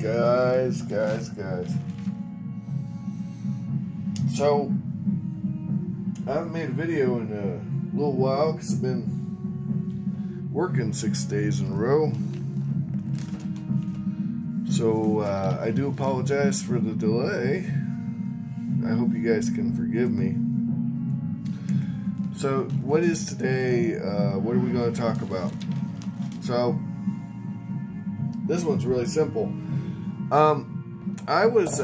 Guys. So, I haven't made a video in a little while because I've been working 6 days in a row. So, I do apologize for the delay. I hope you guys can forgive me. So, what is today? What are we going to talk about? So, this one's really simple. I was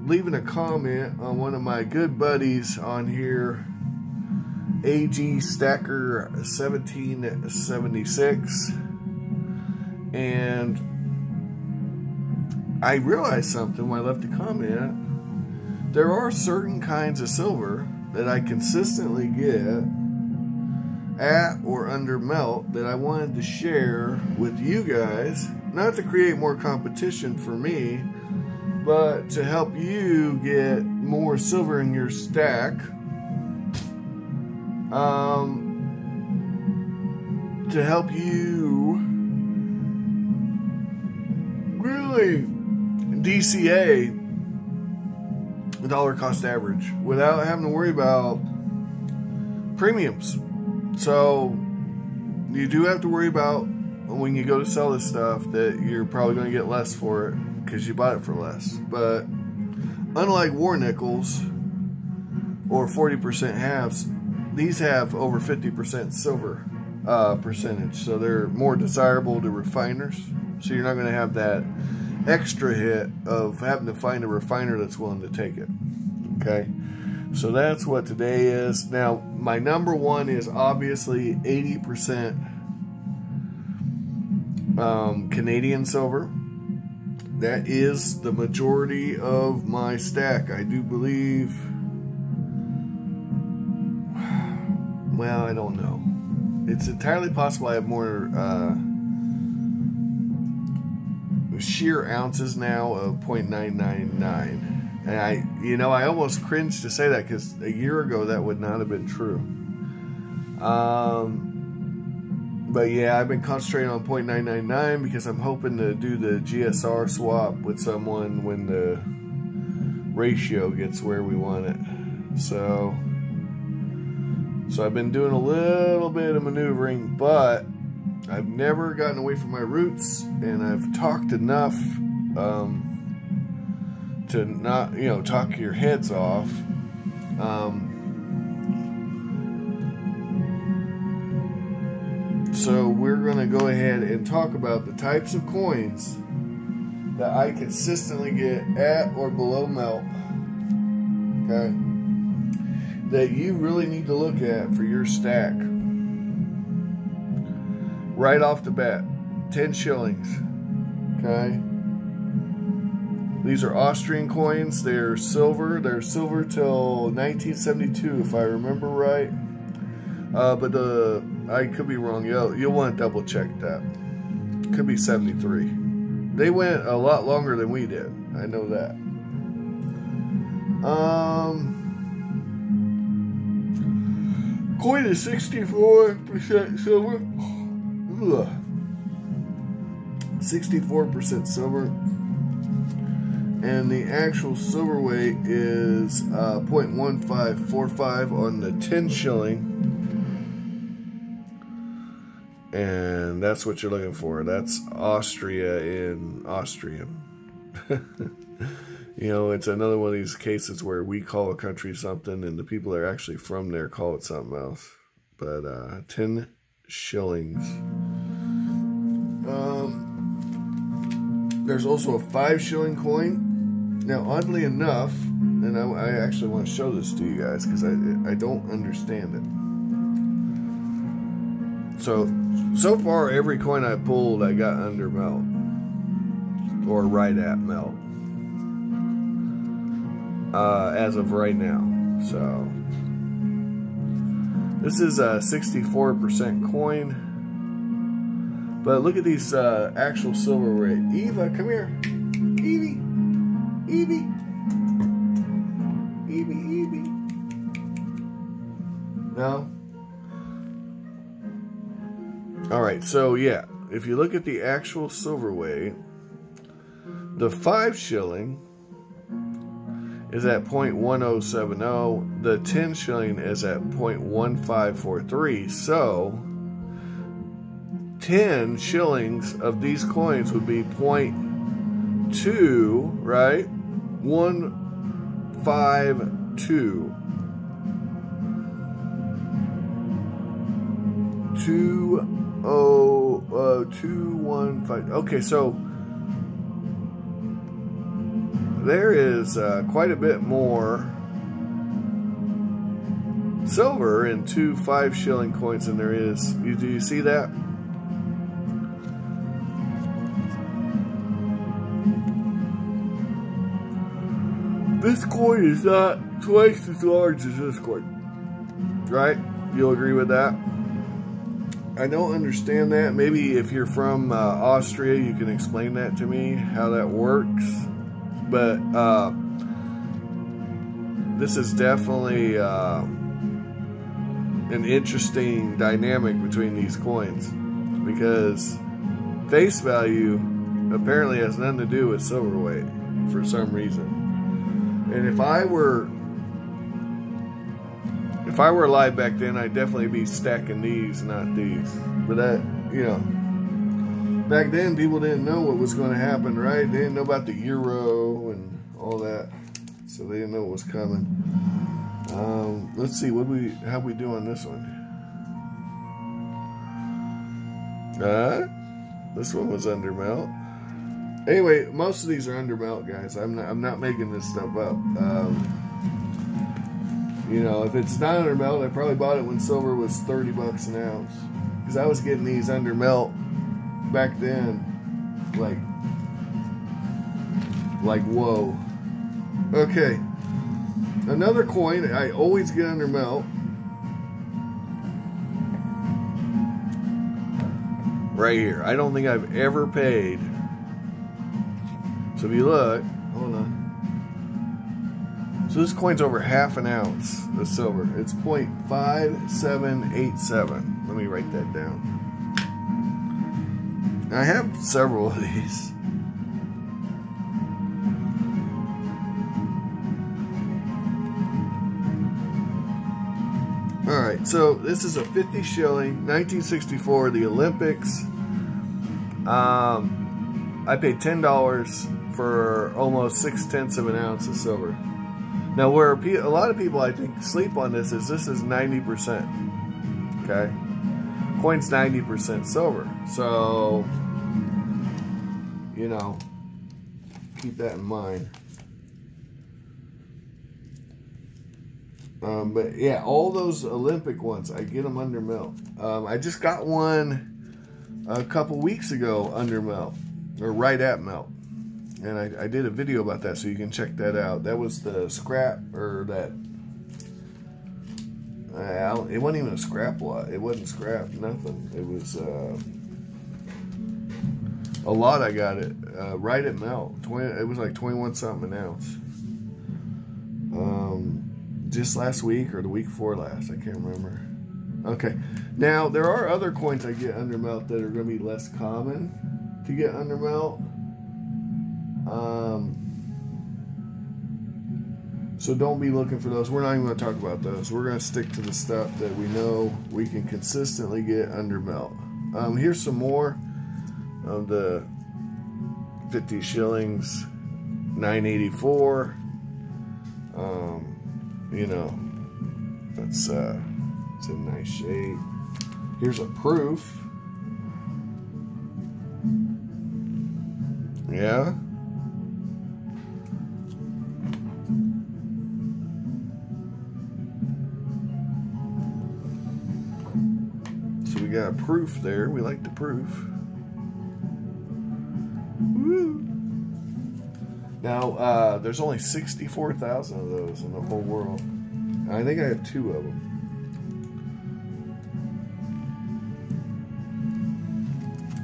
leaving a comment on one of my good buddies on here, AG Stacker 1776, and I realized something when I left the comment. There are certain kinds of silver that I consistently get at or under melt that I wanted to share with you guys, not to create more competition for me, but to help you get more silver in your stack. To help you really DCA the dollar cost average without having to worry about premiums. So you do have to worry about when you go to sell this stuff that you're probably going to get less for it because you bought it for less. But unlike war nickels or 40% halves, these have over 50% silver percentage, so they're more desirable to refiners. So you're not going to have that extra hit of having to find a refiner that's willing to take it. Okay, so that's what today is. Now, my number one is obviously 80% Canadian silver. That is the majority of my stack. I do believe, well, I don't know. It's entirely possible I have more sheer ounces now of 0.999. And I almost cringe to say that because a year ago that would not have been true. But yeah, I've been concentrating on 0.999 because I'm hoping to do the GSR swap with someone when the ratio gets where we want it. So I've been doing a little bit of maneuvering, but I've never gotten away from my roots, and I've talked enough to not, talk your heads off. So we're going to go ahead and talk about the types of coins that I consistently get at or below melt, okay, that you really need to look at for your stack. Right off the bat, 10 shillings, okay? These are Austrian coins. They're silver. They're silver till 1972, if I remember right. But I could be wrong. You'll want to double check that. Could be 73. They went a lot longer than we did. I know that. Coin is 64% silver. 64% silver. And the actual silver weight is 0.1545 on the 10 shilling. And that's what you're looking for. That's Austria in Austrian. It's another one of these cases where we call a country something and the people that are actually from there call it something else. But 10 shillings. There's also a 5 shilling coin. Now, oddly enough, and I actually want to show this to you guys because I don't understand it. So far, every coin I pulled, I got under melt or right at melt. As of right now. So this is a 64% coin. But look at these actual silver weight. Eva, come here. Evie. No? Alright, so yeah. If you look at the actual silver weight, The 5 shilling is at 0.1070. The 10 shilling is at 0.1543. So 10 shillings of these coins would be 0.2, right? 152. 215. Okay, so there is quite a bit more silver in 2 5 shilling coins than there is. Do you see that? This coin is not twice as large as this coin, right? You'll agree with that? I don't understand that. Maybe if you're from Austria, you can explain that to me, how that works. But this is definitely an interesting dynamic between these coins, because face value apparently has nothing to do with silver weight for some reason. And if I were alive back then, I'd definitely be stacking these, not these. But that, you know, back then people didn't know what was going to happen, right? They didn't know about the euro and all that, so they didn't know what was coming. Let's see, how we do on this one? This one was under melt. Anyway, most of these are under melt, guys. I'm not making this stuff up. You know, if it's not under melt, I probably bought it when silver was 30 bucks an ounce, because I was getting these under melt back then, like whoa. Okay, another coin I always get under melt. Right here. I don't think I've ever paid. So if you look, hold on. So this coin's over half an ounce of silver. It's 0.5787. Let me write that down. I have several of these. Alright, so this is a 50 shilling, 1964, the Olympics. I paid $10 for almost 6/10 of an ounce of silver. Now, where a lot of people, I think, sleep on this is 90%. Okay? Coin's 90% silver. So, you know, keep that in mind. But yeah, all those Olympic ones, I get them under melt. I just got one a couple weeks ago under melt, or right at melt. And I did a video about that, so you can check that out. That was the scrap, or that, it wasn't even a scrap lot. It wasn't scrap, nothing. It was a lot. I got it right at melt. It was like 21 something an ounce. Just last week or the week before last, I can't remember. Okay, now there are other coins I get under melt that are going to be less common to get under melt. So don't be looking for those. We're not even going to talk about those. We're going to stick to the stuff that we know we can consistently get under melt. Here's some more of the 50 shillings, 984. You know, it's in nice shape. Here's a proof. Yeah. So we got a proof there. We like the proof. Woo. Now, there's only 64,000 of those in the whole world. I think I have 2 of them.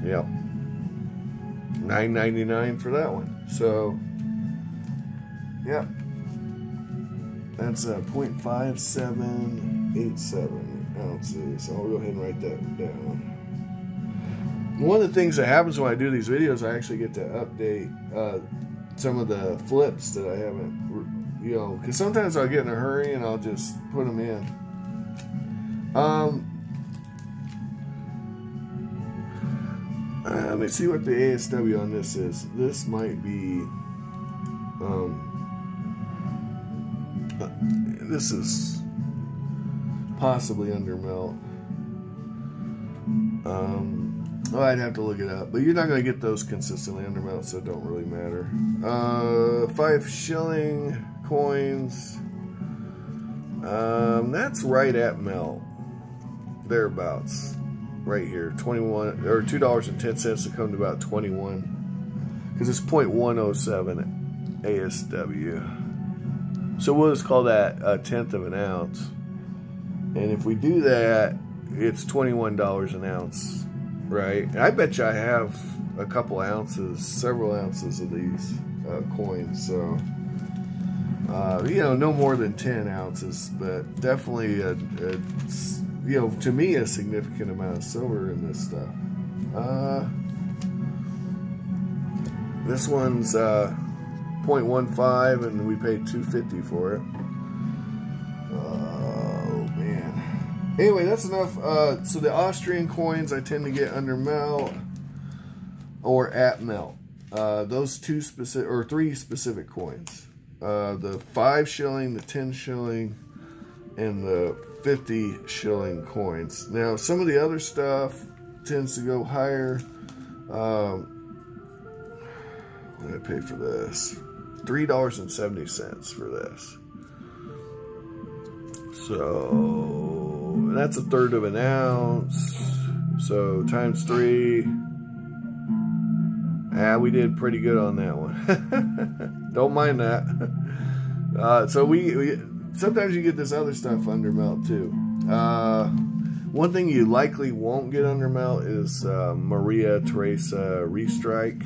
Yep. $9.99 for that one. So, yep. That's 0.5787 ounces. So I'll go ahead and write that down. one of the things that happens when I do these videos, I actually get to update some of the flips that I haven't, you know, because sometimes I'll get in a hurry and I'll just put them in. Let me see what the ASW on this is. This might be, this is possibly under melt. Well, I'd have to look it up, but you're not going to get those consistently under melt, so it don't really matter. 5 shilling coins. That's right at melt, thereabouts, right here. 21 or $2.10 to come to about 21, because it's 0.107 ASW. So we'll just call that 1/10 of an ounce, and if we do that, it's $21 an ounce. Right, and I bet you I have a couple ounces, several ounces of these coins. So, you know, no more than 10 ounces, but definitely, you know, to me, a significant amount of silver in this stuff. This one's 0.15, and we paid $2.50 for it. Anyway, that's enough. So the Austrian coins I tend to get under melt or at melt. Those two specific or 3 specific coins. The 5 shilling, the 10 shilling, and the 50 shilling coins. Now, some of the other stuff tends to go higher. What did I pay for this? $3.70 for this. So that's 1/3 of an ounce. So times 3. We did pretty good on that one. Don't mind that. So we sometimes you get this other stuff under melt too. One thing you likely won't get under melt is Maria Teresa Restrike.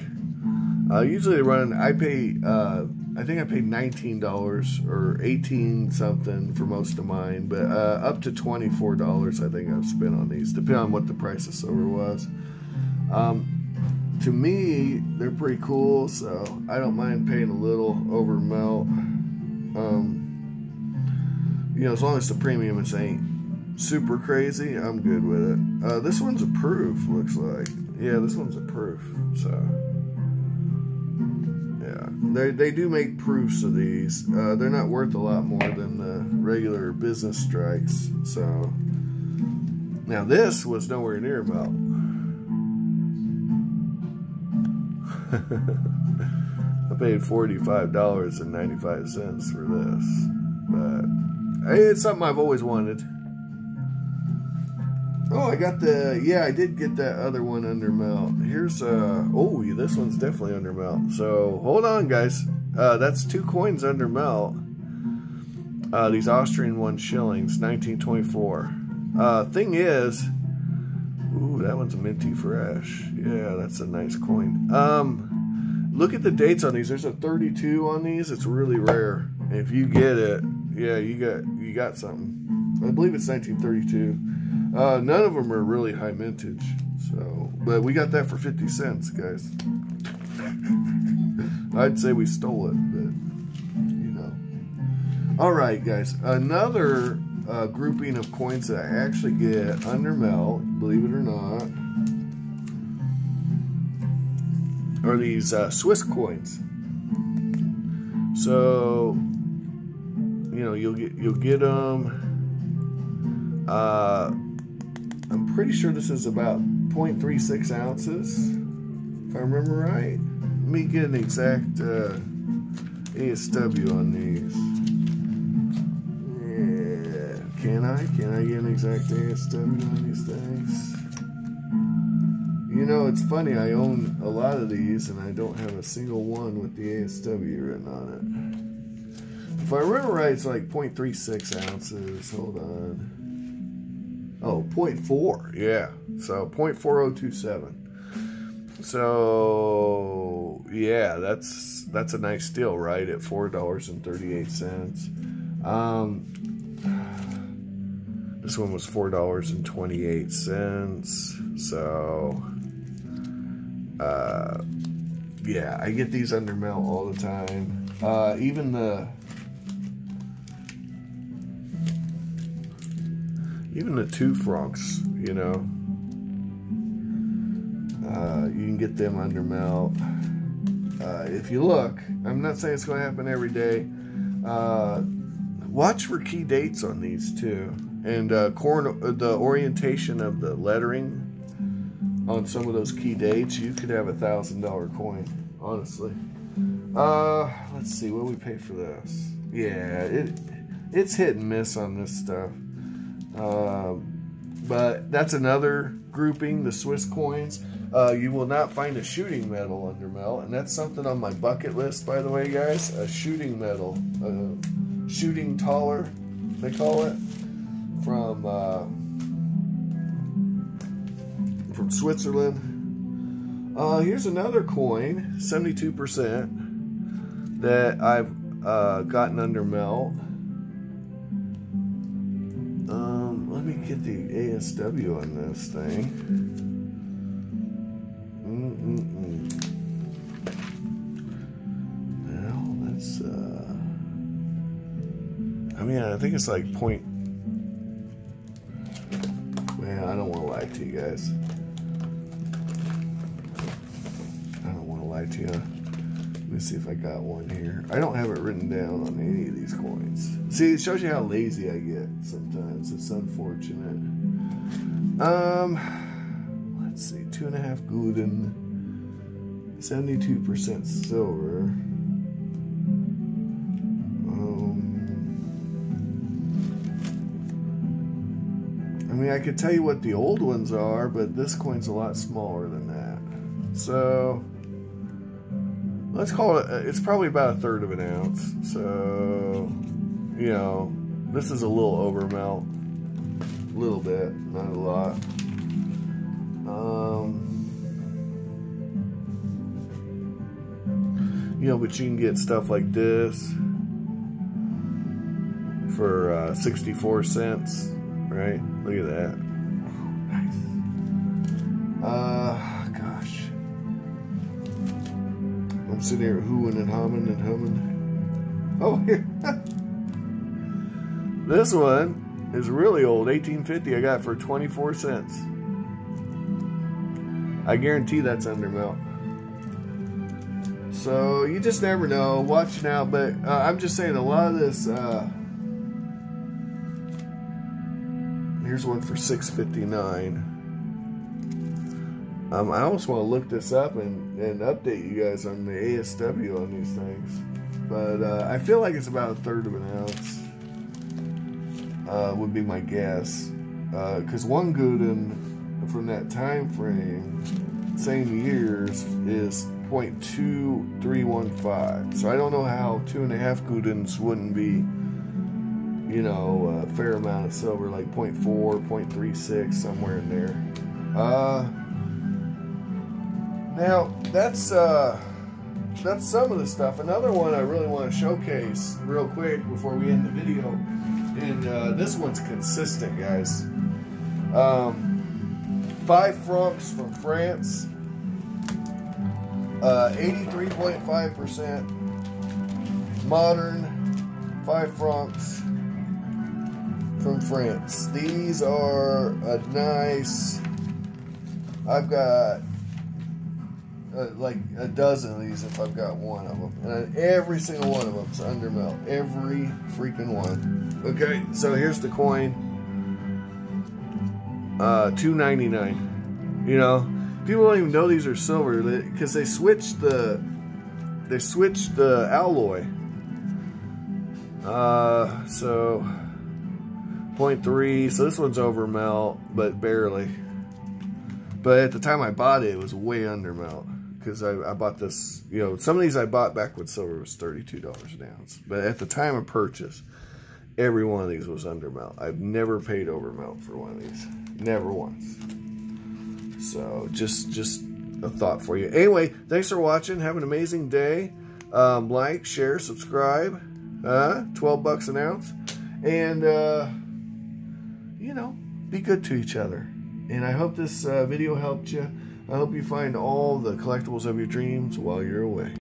Usually they run. I think I paid $19 or 18 something for most of mine, but up to $24 I think I've spent on these, depending on what the price of silver was. To me, they're pretty cool, so I don't mind paying a little over melt. You know, as long as the premium is ain't super crazy, I'm good with it. This one's a proof, looks like. Yeah, this one's a proof, so. They do make proofs of these. They're not worth a lot more than the regular business strikes. So now this was nowhere near melt. I paid $45.95 for this, but it's something I've always wanted. Oh, I got the, yeah, I did get that other one under melt. Here's, oh, this one's definitely under melt. So, hold on, guys. That's 2 coins under melt. These Austrian 1 shillings, 1924. Thing is, ooh, that one's minty fresh. Yeah, that's a nice coin. Look at the dates on these. There's a 32 on these. It's really rare. If you get it, yeah, you got something. I believe it's 1932. None of them are really high mintage, so, but we got that for 50 cents, guys. I'd say we stole it, but, you know. All right, guys, another grouping of coins that I actually get under melt, believe it or not, are these Swiss coins. So, you know, you'll get them. I'm pretty sure this is about 0.36 ounces, if I remember right. Let me get an exact ASW on these. Yeah, can I get an exact ASW on these things? You know, it's funny, I own a lot of these and I don't have a single one with the ASW written on it. If I remember right, it's like 0.36 ounces. Hold on. Oh, 0.4, yeah. So 0.4027. So yeah, that's a nice deal, right? At $4.38. This one was $4.28. So Yeah, I get these under melt all the time. Even the two francs, you know, you can get them under melt. If you look, I'm not saying it's going to happen every day. Watch for key dates on these too, and the orientation of the lettering on some of those key dates. You could have $1,000 coin, honestly. Let's see what we pay for this. Yeah, it's hit and miss on this stuff. But that's another grouping, the Swiss coins. You will not find a shooting medal under melt, and that's something on my bucket list, by the way, guys. A shooting medal, shooting taller, they call it, from Switzerland. Here's another coin, 72%, that I've gotten under melt. Let me get the ASW on this thing. Well, that's I mean, I think it's like point. Man, I don't want to lie to you guys. I don't want to lie to you. Let me see if I got one here. I don't have it written down on any of these coins. See, it shows you how lazy I get sometimes. It's unfortunate. Let's see, 2.5 Gulden, 72% silver. I mean, I could tell you what the old ones are, but this coin's a lot smaller than that. So let's call it, it's probably about 1/3 of an ounce. So, you know, this is a little over melt. A little bit, not a lot. You know, but you can get stuff like this for 64 cents, right? Look at that. Nice. Gosh. I'm sitting here hooing and humming and humming. Oh, here. This one is really old, 1850. I got it for 24 cents. I guarantee that's under melt. So you just never know. Watch now, but I'm just saying a lot of this. Here's one for $6.59. I almost want to look this up and update you guys on the ASW on these things, but I feel like it's about 1/3 of an ounce. Would be my guess, because 1 Gulden from that time frame, same years, is 0.2315. So I don't know how 2.5 Guldens wouldn't be, you know, a fair amount of silver, like 0.4, 0.36, somewhere in there. Now that's some of the stuff. Another one I really want to showcase real quick before we end the video, and this one's consistent, guys. 5 francs from France, 83.5% modern 5 francs from France. These are a nice, I've got like a dozen of these if I've got one of them, and every single one of them is under melt, every freaking one. Okay, so here's the coin, $2.99. You know, people don't even know these are silver because they switched the alloy. So 0.3. So this one's over melt, but barely. But at the time I bought it, it was way under melt. Because I bought this, you know, some of these I bought back when silver was $32 an ounce. But at the time of purchase, every one of these was under melt. I've never paid over melt for one of these. Never once. So just a thought for you. Anyway, thanks for watching. Have an amazing day. Like, share, subscribe. 12 bucks an ounce. And, you know, be good to each other. And I hope this video helped you. I hope you find all the collectibles of your dreams while you're away.